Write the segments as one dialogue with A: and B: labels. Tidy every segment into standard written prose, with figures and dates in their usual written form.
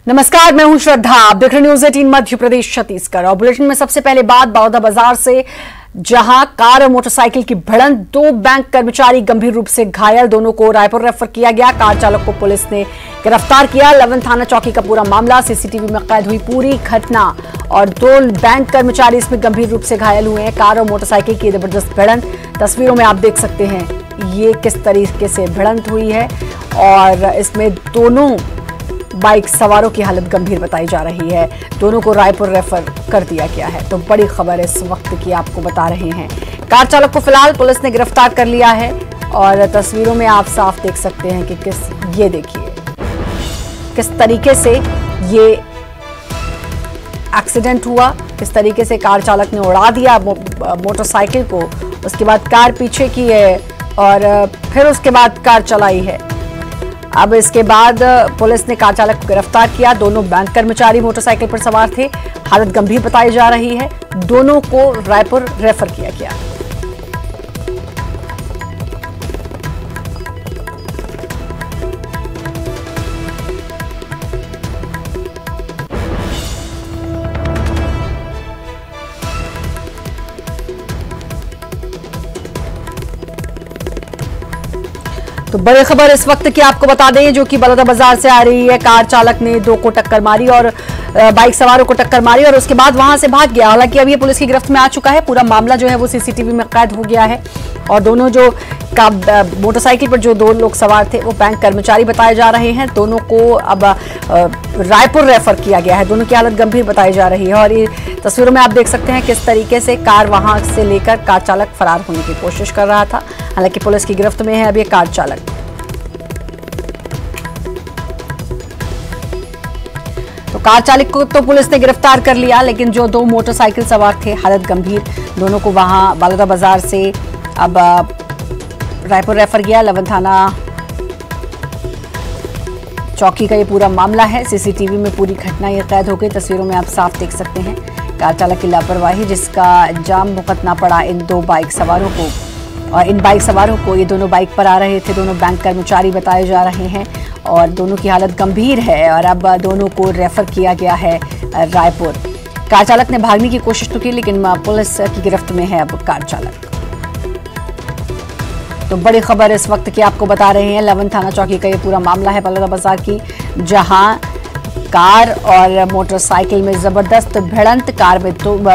A: नमस्कार, मैं हूं श्रद्धा। आप देख रहे न्यूज 18 मध्य प्रदेश छत्तीसगढ़ और बुलेटिन में सबसे पहले बात बलौदाबाजार से, जहां कार और मोटरसाइकिल की भिड़ंत, 2 बैंक कर्मचारी गंभीर रूप से घायल, दोनों को रायपुर रेफर किया गया। कार चालक को पुलिस ने गिरफ्तार किया। लवन थाना चौकी का पूरा मामला, सीसीटीवी में कैद हुई पूरी घटना और 2 बैंक कर्मचारी इसमें गंभीर रूप से घायल हुए हैं। कार और मोटरसाइकिल की जबरदस्त भिड़ंत, तस्वीरों में आप देख सकते हैं ये किस तरीके से भिड़ंत हुई है और इसमें दोनों बाइक सवारों की हालत गंभीर बताई जा रही है। दोनों को रायपुर रेफर कर दिया गया है। तो बड़ी खबर इस वक्त की आपको बता रहे हैं। कार चालक को फिलहाल पुलिस ने गिरफ्तार कर लिया है और तस्वीरों में आप साफ देख सकते हैं कि ये देखिए किस तरीके से ये एक्सीडेंट हुआ, किस तरीके से कार चालक ने उड़ा दिया मोटरसाइकिल को। उसके बाद कार पीछे की है और फिर उसके बाद कार चलाई है। अब इसके बाद पुलिस ने कार चालक को गिरफ्तार किया। दोनों बैंक कर्मचारी मोटरसाइकिल पर सवार थे। हालत गंभीर बताई जा रही है। दोनों को रायपुर रेफर किया गया। तो बड़ी खबर इस वक्त की आपको बता दें, जो कि बलौदाबाजार से आ रही है। कार चालक ने 2 को टक्कर मारी और बाइक सवारों को टक्कर मारी और उसके बाद वहां से भाग गया। हालांकि अब ये पुलिस की गिरफ्त में आ चुका है। पूरा मामला जो है वो सीसीटीवी में कैद हो गया है और दोनों जो मोटरसाइकिल पर जो 2 लोग सवार थे वो बैंक कर्मचारी बताए जा रहे हैं। दोनों को अब रायपुर रेफर किया गया है। दोनों की हालत गंभीर बताई जा रही है और ये तस्वीरों में आप देख सकते हैं किस तरीके से कार वहां से लेकर कार चालक फरार होने की कोशिश कर रहा था। हालांकि पुलिस की गिरफ्त में है अब ये कार चालक। तो कार चालक को तो पुलिस ने गिरफ्तार कर लिया, लेकिन जो 2 मोटरसाइकिल सवार थे हालत गंभीर। दोनों को वहां बलौदाबाजार से अब रायपुर रेफर किया। लवन थाना चौकी का ये पूरा मामला है। सीसीटीवी में पूरी घटना ये कैद हो गई। तस्वीरों में आप साफ देख सकते हैं कार चालक की लापरवाही, जिसका अंजाम भुगतना पड़ा इन 2 बाइक सवारों को। और इन बाइक सवारों को, ये दोनों बाइक पर आ रहे थे, दोनों बैंक कर्मचारी बताए जा रहे हैं और दोनों की हालत गंभीर है और अब दोनों को रेफर किया गया है रायपुर। कार चालक ने भागने की कोशिश तो की, लेकिन पुलिस की गिरफ्त में है अब कार चालक। तो बड़ी खबर इस वक्त की आपको बता रहे हैं। लवन थाना चौकी का ये पूरा मामला है बलौदाबाजार की, जहां कार और मोटरसाइकिल में जबरदस्त भिड़ंत।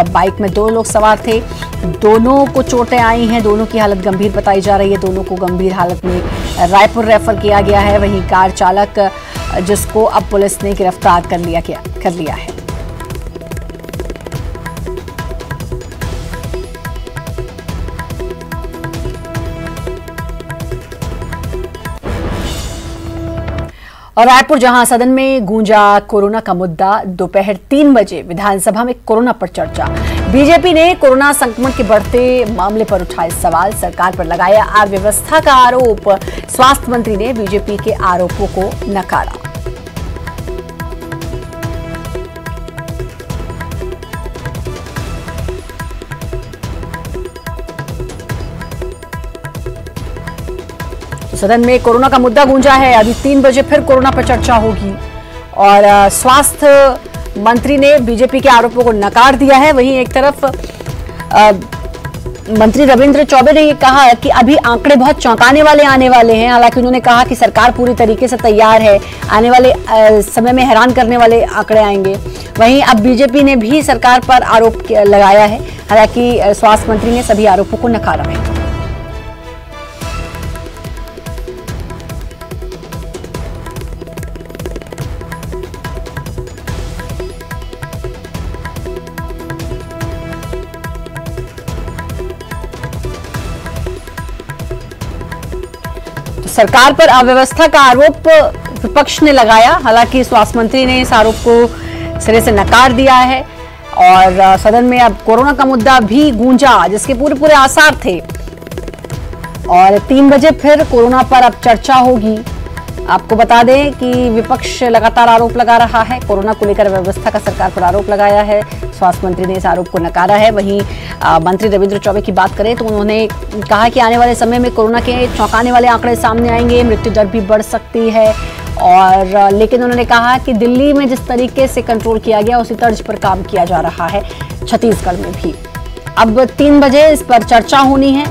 A: बाइक में 2 लोग सवार थे। दोनों को चोटें आई हैं। दोनों की हालत गंभीर बताई जा रही है। दोनों को गंभीर हालत में रायपुर रेफर किया गया है। वहीं कार चालक, जिसको अब पुलिस ने गिरफ्तार कर लिया है। और रायपुर, जहां सदन में गूंजा कोरोना का मुद्दा, दोपहर 3 बजे विधानसभा में कोरोना पर चर्चा। बीजेपी ने कोरोना संक्रमण के बढ़ते मामले पर उठाए सवाल, सरकार पर लगाया अव्यवस्था का आरोप। स्वास्थ्य मंत्री ने बीजेपी के आरोपों को नकारा। सदन में कोरोना का मुद्दा गूंजा है। अभी 3 बजे फिर कोरोना पर चर्चा होगी और स्वास्थ्य मंत्री ने बीजेपी के आरोपों को नकार दिया है। वहीं एक तरफ मंत्री रविंद्र चौबे ने ये कहा है कि अभी आंकड़े बहुत चौंकाने वाले आने वाले हैं। हालांकि उन्होंने कहा कि सरकार पूरी तरीके से तैयार है, आने वाले समय में हैरान करने वाले आंकड़े आएंगे। वहीं अब बीजेपी ने भी सरकार पर आरोप लगाया है। हालांकि स्वास्थ्य मंत्री ने सभी आरोपों को नकारा है। सरकार पर अव्यवस्था का आरोप विपक्ष ने लगाया। हालांकि स्वास्थ्य मंत्री ने इस आरोप को सिरे से नकार दिया है और सदन में अब कोरोना का मुद्दा भी गूंजा, जिसके पूरे आसार थे। और 3 बजे फिर कोरोना पर अब चर्चा होगी। आपको बता दें कि विपक्ष लगातार आरोप लगा रहा है। कोरोना को लेकर व्यवस्था का सरकार पर आरोप लगाया है। स्वास्थ्य मंत्री ने इस आरोप को नकारा है। वहीं मंत्री रविंद्र चौबे की बात करें तो उन्होंने कहा कि आने वाले समय में कोरोना के चौंकाने वाले आंकड़े सामने आएंगे, मृत्यु दर भी बढ़ सकती है और लेकिन उन्होंने कहा कि दिल्ली में जिस तरीके से कंट्रोल किया गया उसी तर्ज पर काम किया जा रहा है छत्तीसगढ़ में भी। अब 3 बजे इस पर चर्चा होनी है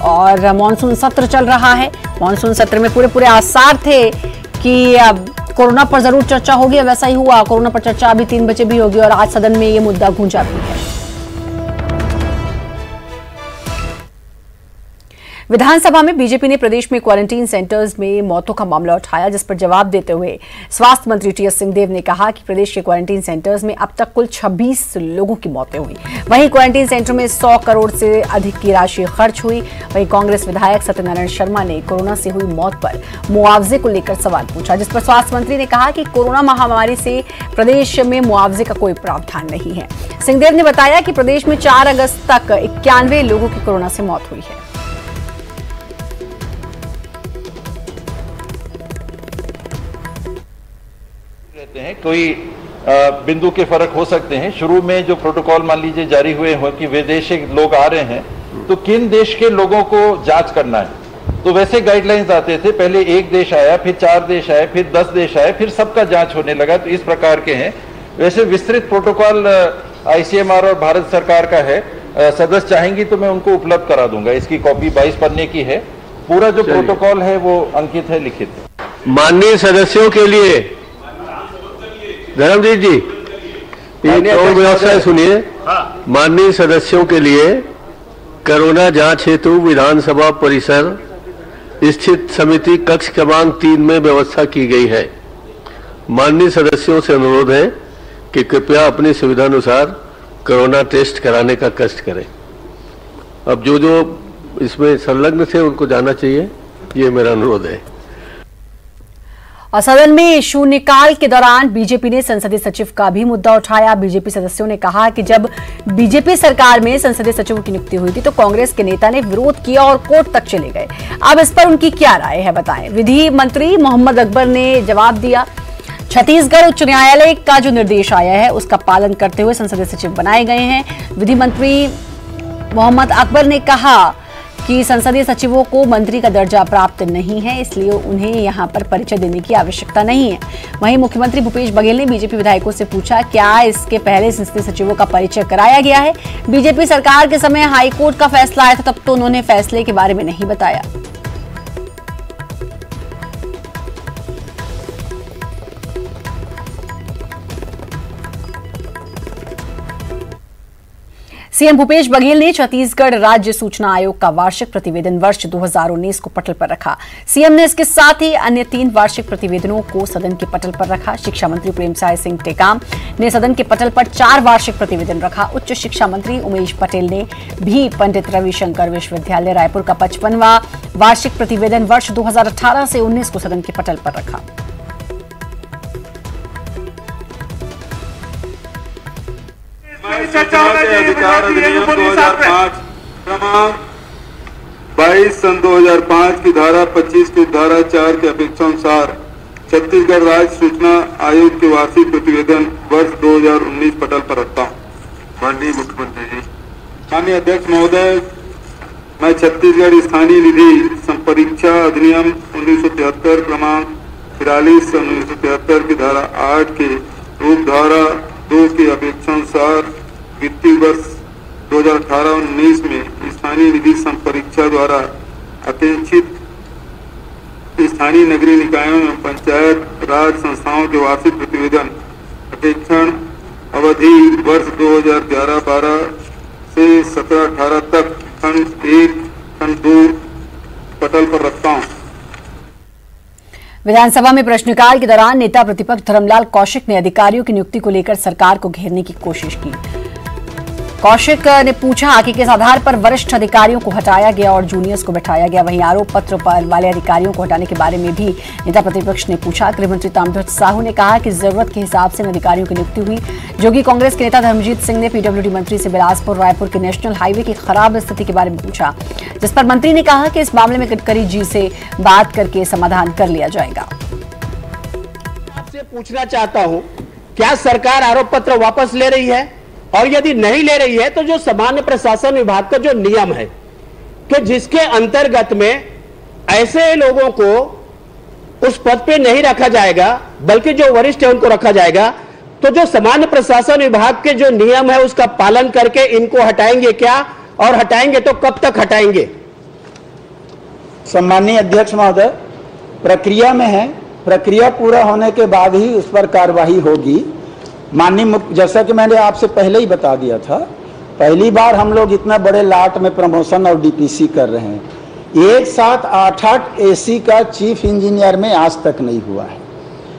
A: और मानसून सत्र चल रहा है। मानसून सत्र में पूरे आसार थे कि अब कोरोना पर जरूर चर्चा होगी, वैसा ही हुआ। कोरोना पर चर्चा अभी 3 बजे भी होगी और आज सदन में ये मुद्दा गूंजा भी है। विधानसभा में बीजेपी ने प्रदेश में क्वारंटीन सेंटर्स में मौतों का मामला उठाया, जिस पर जवाब देते हुए स्वास्थ्य मंत्री टीएस सिंहदेव ने कहा कि प्रदेश के क्वारंटीन सेंटर्स में अब तक कुल 26 लोगों की मौतें हुई। वहीं क्वारंटीन सेंटर में 100 करोड़ से अधिक की राशि खर्च हुई। वहीं कांग्रेस विधायक सत्यनारायण शर्मा ने कोरोना से हुई मौत पर मुआवजे को लेकर सवाल पूछा, जिस पर स्वास्थ्य मंत्री ने कहा कि कोरोना महामारी से प्रदेश में मुआवजे का कोई प्रावधान नहीं है। सिंहदेव ने बताया कि प्रदेश में 4 अगस्त तक 91 लोगों की कोरोना से मौत हुई है।
B: हैं कोई बिंदु के फर्क हो सकते हैं। शुरू में जो प्रोटोकॉल मान लीजिए जारी हुए हो कि विदेशी लोग आ रहे हैं तो किन देश के लोगों को जांच करना है, तो वैसे गाइडलाइंस आते थे। पहले 1 देश आया, फिर 4 देश आए, फिर 10 देश आए, फिर सबका जांच होने लगा। तो इस प्रकार के हैं। वैसे विस्तृत प्रोटोकॉल आईसीएमआर और भारत सरकार का है। सदस्य चाहेंगी तो मैं उनको उपलब्ध करा दूंगा। इसकी कॉपी 22 पन्ने की है। पूरा जो प्रोटोकॉल है वो अंकित है, लिखित है।
C: माननीय सदस्यों के लिए धर्मजीत जी, और व्यवस्था सुनिए। माननीय सदस्यों के लिए कोरोना जांच हेतु विधानसभा परिसर स्थित समिति कक्ष क्रमांक 3 में व्यवस्था की गई है। माननीय सदस्यों से अनुरोध है कि कृपया अपनी सुविधानुसार कोरोना टेस्ट कराने का कष्ट करें। अब जो इसमें संलग्न थे उनको जाना चाहिए, ये मेरा अनुरोध है।
A: और सदन में शून्यकाल के दौरान बीजेपी ने संसदीय सचिव का भी मुद्दा उठाया। बीजेपी सदस्यों ने कहा कि जब बीजेपी सरकार में संसदीय सचिवों की नियुक्ति हुई थी तो कांग्रेस के नेता ने विरोध किया और कोर्ट तक चले गए। अब इस पर उनकी क्या राय है बताएं। विधि मंत्री मोहम्मद अकबर ने जवाब दिया। छत्तीसगढ़ उच्च न्यायालय का जो निर्देश आया है उसका पालन करते हुए संसदीय सचिव बनाए गए हैं। विधि मंत्री मोहम्मद अकबर ने कहा कि संसदीय सचिवों को मंत्री का दर्जा प्राप्त नहीं है, इसलिए उन्हें यहां पर परिचय देने की आवश्यकता नहीं है। वहीं मुख्यमंत्री भूपेश बघेल ने बीजेपी विधायकों से पूछा क्या इसके पहले संसदीय सचिवों का परिचय कराया गया है। बीजेपी सरकार के समय हाईकोर्ट का फैसला आया था, तब तो उन्होंने फैसले के बारे में नहीं बताया। सीएम भूपेश बघेल ने छत्तीसगढ़ राज्य सूचना आयोग का वार्षिक प्रतिवेदन वर्ष 2019 को पटल पर रखा। सीएम ने इसके साथ ही अन्य 3 वार्षिक प्रतिवेदनों को सदन के पटल पर रखा। शिक्षा मंत्री प्रेमसाय सिंह टेकाम ने सदन के पटल पर 4 वार्षिक प्रतिवेदन रखा। उच्च शिक्षा मंत्री उमेश पटेल ने भी पंडित रविशंकर विश्वविद्यालय रायपुर का 55वां वार्षिक प्रतिवेदन वर्ष 2018 से 19 को सदन के पटल पर रखा।
D: अधिकार अधिनियम 2005 क्रमांक 22 सन 2005 की धारा 25 की धारा 4 के अपेक्षानुसार छत्तीसगढ़ राज्य सूचना आयोग के वार्षिक प्रतिवेदन वर्ष 2019 पटल पर रखता हूँ। माननीय मुख्यमंत्री जी। माननीय अध्यक्ष महोदय, मैं छत्तीसगढ़ स्थानीय निधि संपरीक्षा अधिनियम 1973 क्रमांक 43 सन 1973 की धारा 8 के रूप धारा 2 की अपेक्षानुसार वित्तीय वर्ष 2018-19 में स्थानीय निधि संपरीक्षा द्वारा अपेक्षित स्थानीय नगरीय निकायों एवं पंचायत राज संस्थाओं के वार्षिक प्रतिवेदन अपेक्षण अवधि वर्ष 2011-12 से 17-18 तक खंड 1 खंड 2 पटल पर रखता हूँ।
A: विधानसभा में प्रश्नकाल के दौरान नेता प्रतिपक्ष धर्मलाल कौशिक ने अधिकारियों की नियुक्ति को लेकर सरकार को घेरने की कोशिश की। कौशिक ने पूछा कि किस आधार पर वरिष्ठ अधिकारियों को हटाया गया और जूनियर्स को बैठाया गया। वहीं आरोप पत्र पर वाले अधिकारियों को हटाने के बारे में भी नेता प्रतिपक्ष ने पूछा। गृहमंत्री ताम्रध्वज साहू ने कहा कि जरूरत के हिसाब से इन अधिकारियों की नियुक्ति हुई। जोगी कांग्रेस के नेता धर्मजीत सिंह ने पीडब्ल्यूडी मंत्री से बिलासपुर रायपुर के नेशनल हाईवे की खराब स्थिति के बारे में पूछा, जिस पर मंत्री ने कहा कि इस मामले में गडकरी जी से बात करके समाधान कर लिया जाएगा।
E: आपसे पूछना चाहता हूं, क्या सरकार आरोप पत्र वापस ले रही है? और यदि नहीं ले रही है तो जो सामान्य प्रशासन विभाग का जो नियम है कि जिसके अंतर्गत में ऐसे लोगों को उस पद पे नहीं रखा जाएगा, बल्कि जो वरिष्ठ है उनको रखा जाएगा, तो जो सामान्य प्रशासन विभाग के जो नियम है उसका पालन करके इनको हटाएंगे क्या, और हटाएंगे तो कब तक हटाएंगे?
F: सम्माननीय अध्यक्ष महोदय, प्रक्रिया में है, प्रक्रिया पूरा होने के बाद ही उस पर कार्रवाई होगी। माननीय जैसा कि मैंने आपसे पहले ही बता दिया था, पहली बार हम लोग इतना बड़े लाट में प्रमोशन और डीपीसी कर रहे हैं। एक साथ 8-8 एसी का चीफ इंजीनियर में आज तक नहीं हुआ है,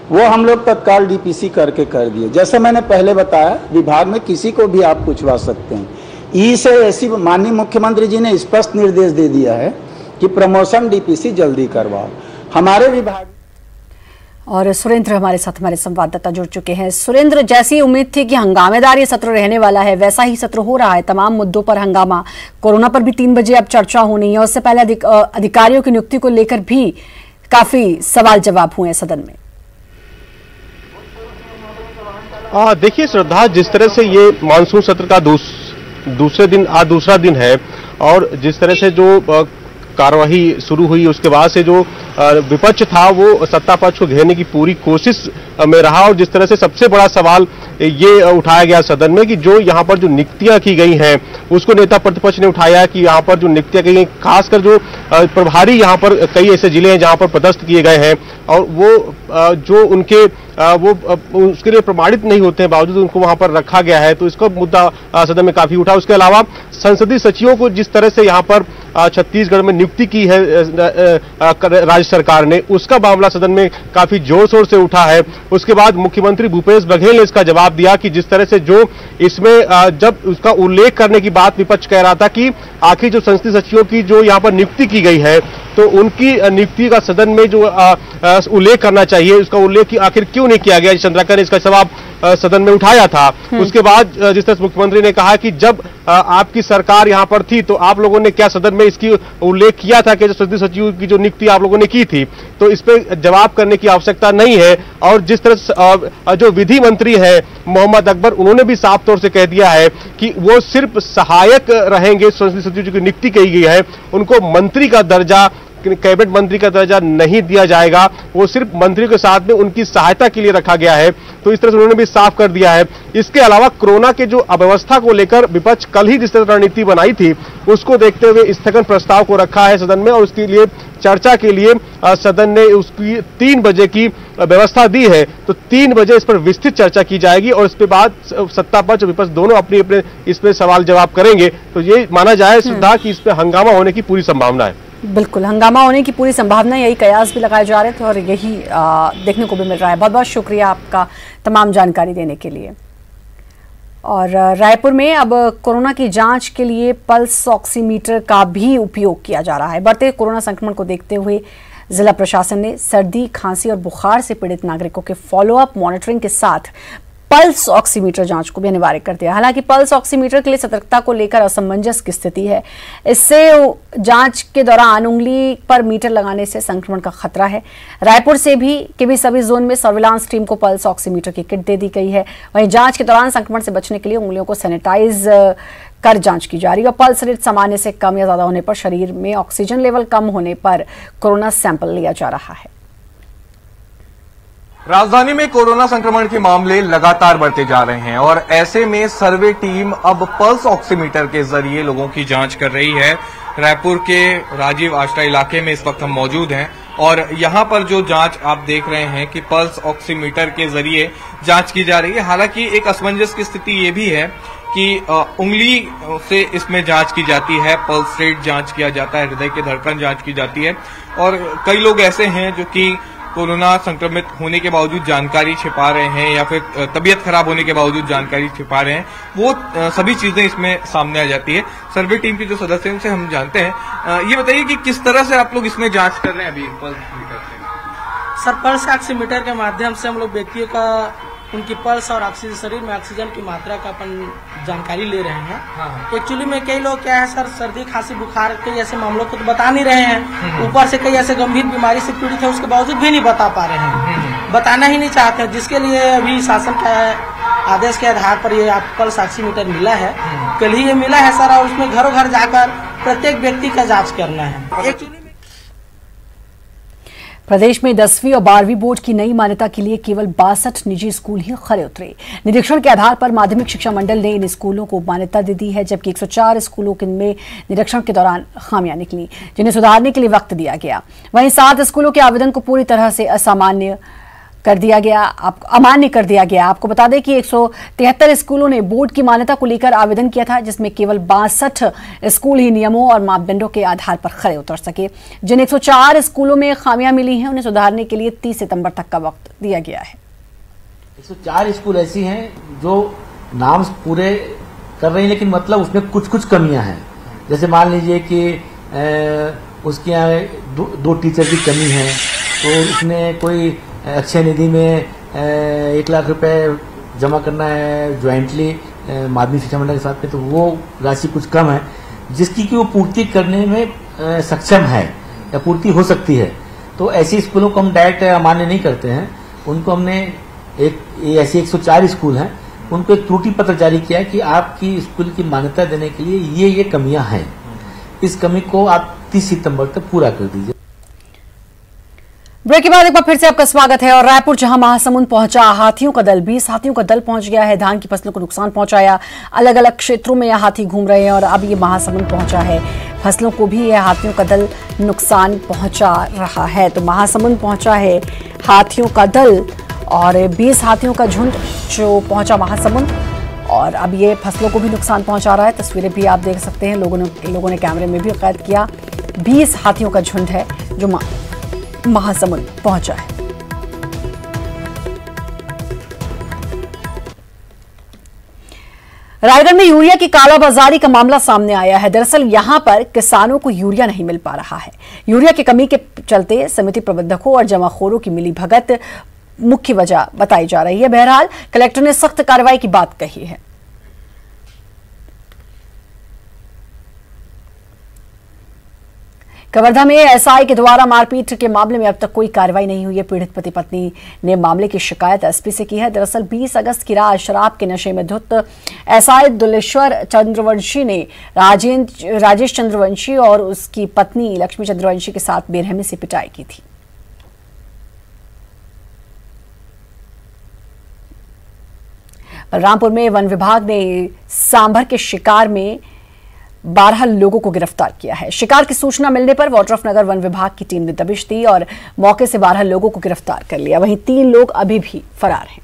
F: वो हम लोग तत्काल डीपीसी करके कर दिए। जैसे मैंने पहले बताया, विभाग में किसी को भी आप पूछवा सकते हैं। ई से एसी, माननीय मुख्यमंत्री जी ने स्पष्ट निर्देश दे दिया है कि प्रमोशन डीपीसी जल्दी करवाओ हमारे विभाग।
A: और सुरेंद्र हमारे साथ, हमारे संवाददाता जुड़ चुके हैं। सुरेंद्र, जैसी उम्मीद थी कि हंगामेदार ये सत्र रहने वाला है, वैसा ही सत्र हो रहा है। तमाम मुद्दों पर हंगामा, कोरोना पर भी 3 बजे अब चर्चा होनी है। उससे पहले अधिकारियों की नियुक्ति को लेकर भी काफी सवाल जवाब हुए हैं सदन में।
G: देखिए श्रद्धा, जिस तरह से ये मानसून सत्र का दूसरा दिन है, और जिस तरह से जो कार्यवाही शुरू हुई उसके बाद से जो विपक्ष था वो सत्ता पक्ष को घेरने की पूरी कोशिश में रहा, और जिस तरह से सबसे बड़ा सवाल ये उठाया गया सदन में कि जो यहाँ पर जो नियुक्तियां की गई हैं उसको नेता प्रतिपक्ष ने उठाया कि यहाँ पर जो नियुक्तियां की गई, खासकर जो प्रभारी यहाँ पर कई ऐसे जिले हैं जहाँ पर पदस्थ किए गए हैं और वो जो उनके वो उसके लिए प्रमाणित नहीं होते हैं, बावजूद उनको वहां पर रखा गया है, तो इसका मुद्दा सदन में काफी उठा। उसके अलावा संसदीय सचिवों को जिस तरह से यहाँ पर छत्तीसगढ़ में नियुक्ति की है राज्य सरकार ने, उसका मामला सदन में काफी जोर शोर से उठा है। उसके बाद मुख्यमंत्री भूपेश बघेल ने इसका जवाब दिया कि जिस तरह से जो इसमें जब उसका उल्लेख करने की बात विपक्ष कह रहा था कि आखिर जो संसदीय सचिवों की जो यहाँ पर नियुक्ति की गई है तो उनकी नियुक्ति का सदन में जो उल्लेख करना चाहिए, उसका उल्लेख आखिर क्यों नहीं किया गया। चंद्राकर ने इसका जवाब सदन में उठाया था। उसके बाद जिस तरह मुख्यमंत्री ने कहा कि जब आपकी सरकार यहां पर थी तो आप लोगों ने क्या सदन में इसकी उल्लेख किया था कि जो संसदीय सचिव की जो नियुक्ति आप लोगों ने की थी, तो इस पे जवाब करने की आवश्यकता नहीं है। और जिस तरह जो विधि मंत्री है मोहम्मद अकबर, उन्होंने भी साफ तौर से कह दिया है कि वो सिर्फ सहायक रहेंगे, संसदीय सचिव की नियुक्ति की गई है उनको मंत्री का दर्जा, कैबिनेट मंत्री का दर्जा नहीं दिया जाएगा, वो सिर्फ मंत्री के साथ में उनकी सहायता के लिए रखा गया है। तो इस तरह से उन्होंने भी साफ कर दिया है। इसके अलावा कोरोना के जो अव्यवस्था को लेकर विपक्ष कल ही जिस तरह रणनीति बनाई थी उसको देखते हुए स्थगन प्रस्ताव को रखा है सदन में, और उसके लिए चर्चा के लिए सदन ने उसकी 3 बजे की व्यवस्था दी है। तो 3 बजे इस पर विस्तृत चर्चा की जाएगी और इसके बाद सत्ता पक्ष और विपक्ष दोनों अपने अपने इस पर सवाल जवाब करेंगे। तो ये माना जाए श्रद्धा कि इस पर हंगामा होने की पूरी संभावना है।
A: बिल्कुल, हंगामा होने की पूरी संभावना, यही कयास भी लगाए जा रहे थे और यही देखने को भी मिल रहा है। बहुत बहुत शुक्रिया आपका तमाम जानकारी देने के लिए। और रायपुर में अब कोरोना की जांच के लिए पल्स ऑक्सीमीटर का भी उपयोग किया जा रहा है। बढ़ते कोरोना संक्रमण को देखते हुए जिला प्रशासन ने सर्दी, खांसी और बुखार से पीड़ित नागरिकों के फॉलोअप मॉनिटरिंग के साथ पल्स ऑक्सीमीटर जांच को भी अनिवार्य कर दिया। हालांकि पल्स ऑक्सीमीटर के लिए सतर्कता को लेकर असमंजस की स्थिति है। इससे जांच के दौरान उंगली पर मीटर लगाने से संक्रमण का खतरा है। रायपुर से भी सभी जोन में सर्विलांस टीम को पल्स ऑक्सीमीटर की किट दे दी गई है। वहीं जांच के दौरान संक्रमण से बचने के लिए उंगलियों को सैनिटाइज कर जांच की जा रही है। पल्स रेट सामान्य से कम या ज्यादा होने पर, शरीर में ऑक्सीजन लेवल कम होने पर कोरोना सैंपल लिया जा रहा है।
H: राजधानी में कोरोना संक्रमण के मामले लगातार बढ़ते जा रहे हैं और ऐसे में सर्वे टीम अब पल्स ऑक्सीमीटर के जरिए लोगों की जांच कर रही है। रायपुर के राजीव आश्रय इलाके में इस वक्त हम मौजूद हैं और यहां पर जो जांच आप देख रहे हैं कि पल्स ऑक्सीमीटर के जरिए जांच की जा रही है। हालांकि एक असमंजस की स्थिति ये भी है कि उंगली से इसमें जांच की जाती है, पल्स रेट जांच किया जाता है, हृदय की धड़कन जांच की जाती है और कई लोग ऐसे हैं जो कि कोरोना संक्रमित होने के बावजूद जानकारी छिपा रहे हैं या फिर तबीयत खराब होने के बावजूद जानकारी छिपा रहे हैं। वो सभी चीजें इसमें सामने आ जाती है। सर्वे टीम के जो सदस्य हैं उनसे हम जानते हैं। ये बताइए कि किस तरह से आप लोग इसमें जांच कर रहे हैं अभी पल्स ऑक्सीमीटर से?
I: सर, पल्स ऑक्सीमीटर के माध्यम से हम लोग व्यक्तियों का उनकी पल्स और ऑक्सीजन, शरीर में ऑक्सीजन की मात्रा का अपन जानकारी ले रहे हैं। एक्चुअली में कई लोग क्या है सर, सर्दी, खांसी, बुखार के जैसे मामलों को तो बता नहीं रहे हैं। ऊपर से कई ऐसे गंभीर बीमारी से पीड़ित है उसके बावजूद भी नहीं बता पा रहे हैं, बताना ही नहीं चाहते, जिसके लिए अभी शासन का आदेश के आधार पर ये पल्स ऑक्सीमीटर मिला है। कल ही ये मिला है सर और उसमें घरों घर जाकर प्रत्येक व्यक्ति का जाँच करना है। एक्चुअली
A: प्रदेश में 10वीं और 12वीं बोर्ड की नई मान्यता के लिए केवल 62 निजी स्कूल ही खरे उतरे। निरीक्षण के आधार पर माध्यमिक शिक्षा मंडल ने इन स्कूलों को मान्यता दे दी है, जबकि 104 स्कूलों में निरीक्षण के दौरान खामियां निकली, जिन्हें सुधारने के लिए वक्त दिया गया। वहीं 7 स्कूलों के आवेदन को पूरी तरह से अमान्य कर दिया गया। आपको बता दें कि 173 स्कूलों ने बोर्ड की मान्यता को लेकर आवेदन किया था, जिसमें केवल 62 स्कूल ही नियमों और मापदंडों के आधार पर खरे उतर सके। जिन 104 स्कूलों में खामियां मिली हैं, उन्हें सुधारने के लिए 30 सितंबर तक का वक्त दिया गया है।
J: 104 स्कूल ऐसी हैं जो नाम पूरे कर रही हैं, लेकिन मतलब उसमें कुछ कमियां हैं। जैसे मान लीजिए कि उसके यहाँ 2 टीचर की कमी है, तो उसने कोई अक्षय निधि में 1 लाख रुपए जमा करना है ज्वाइंटली माध्यमिक शिक्षा मंडल के साथ में, तो वो राशि कुछ कम है, जिसकी कि वो पूर्ति करने में सक्षम है या पूर्ति हो सकती है। तो ऐसे स्कूलों को हम डायरेक्ट अमान्य नहीं करते हैं। उनको हमने ऐसे 104 स्कूल हैं, उनको एक त्रुटि पत्र जारी किया कि आपकी स्कूल की मान्यता देने के लिए ये कमियां हैं, इस कमी को आप 30 सितंबर तक पूरा कर दीजिए।
A: ब्रेक के बाद एक बार फिर से आपका स्वागत है। और रायपुर जहां महासमुंद पहुंचा हाथियों का दल, 20 हाथियों का दल पहुंच गया है। धान की फसलों को नुकसान पहुंचाया। अलग अलग क्षेत्रों में यह हाथी घूम रहे हैं और अब ये महासमुंद पहुंचा है। फसलों को भी यह हाथियों का दल नुकसान पहुंचा रहा है। तो महासमुंद पहुंचा है हाथियों का दल और 20 हाथियों का झुंड जो पहुंचा महासमुंद, और अब ये फसलों को भी नुकसान पहुंचा रहा है। तस्वीरें भी आप देख सकते हैं, लोगों ने कैमरे में भी कैद किया। 20 हाथियों का झुंड है जो महासमुंद पहुंचा है। रायगढ़ में यूरिया की कालाबाजारी का मामला सामने आया है। दरअसल यहां पर किसानों को यूरिया नहीं मिल पा रहा है। यूरिया की कमी के चलते समिति प्रबंधकों और जमाखोरों की मिलीभगत मुख्य वजह बताई जा रही है। बहरहाल कलेक्टर ने सख्त कार्रवाई की बात कही है। कवर्धा में एसआई के द्वारा मारपीट के मामले में अब तक कोई कार्रवाई नहीं हुई है। पीड़ित पति पत्नी ने मामले की शिकायत एसपी से की है। दरअसल 20 अगस्त की रात शराब के नशे में धुत एसआई दुलेश्वर चंद्रवंशी ने राजेश चंद्रवंशी और उसकी पत्नी लक्ष्मी चंद्रवंशी के साथ बेरहमी से पिटाई की थी। बलरामपुर में वन विभाग ने सांभर के शिकार में 12 लोगों को गिरफ्तार किया है। शिकार की सूचना मिलने पर वाड्रफनगर वन विभाग की टीम ने दबिश दी और मौके से 12 लोगों को गिरफ्तार कर लिया। वहीं 3 लोग अभी भी फरार हैं।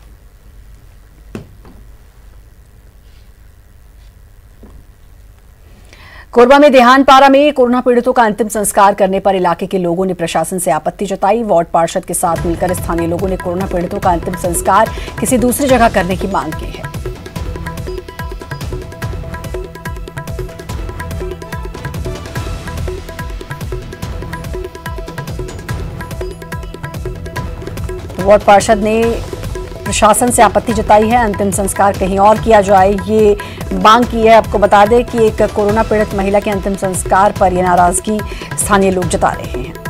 A: कोरबा में देहानपारा में कोरोना पीड़ितों का अंतिम संस्कार करने पर इलाके के लोगों ने प्रशासन से आपत्ति जताई। वार्ड पार्षद के साथ मिलकर स्थानीय लोगों ने कोरोना पीड़ितों का अंतिम संस्कार किसी दूसरी जगह करने की मांग की है। वार्ड पार्षद ने प्रशासन से आपत्ति जताई है, अंतिम संस्कार कहीं और किया जाए, ये मांग की है। आपको बता दें कि एक कोरोना पीड़ित महिला के अंतिम संस्कार पर यह नाराजगी स्थानीय लोग जता रहे हैं।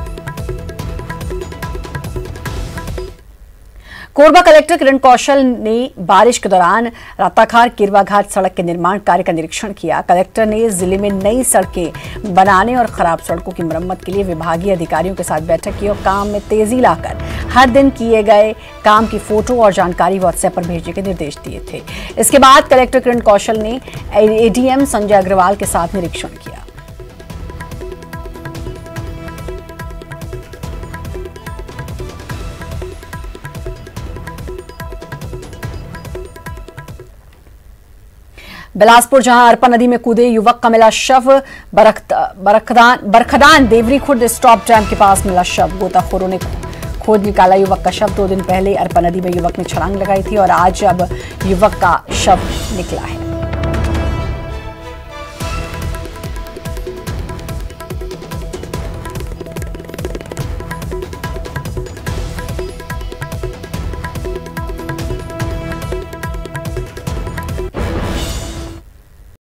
A: कोरबा कलेक्टर किरण कौशल ने बारिश के दौरान राताखार किरवा घाट सड़क के निर्माण कार्य का निरीक्षण किया। कलेक्टर ने जिले में नई सड़कें बनाने और खराब सड़कों की मरम्मत के लिए विभागीय अधिकारियों के साथ बैठक की और काम में तेजी लाकर हर दिन किए गए काम की फोटो और जानकारी व्हाट्सएप पर भेजने के निर्देश दिए थे। इसके बाद कलेक्टर किरण कौशल ने एडीएम संजय अग्रवाल के साथ निरीक्षण किया। बिलासपुर जहां अरपा नदी में कूदे युवक का मिला शव, बरखदान देवरी खुर्द स्टॉप डैम के पास मिला शव। गोताखोरों ने खोद निकाला युवक का शव। 2 दिन पहले अरपा नदी में युवक ने छलांग लगाई थी और आज अब युवक का शव निकला है।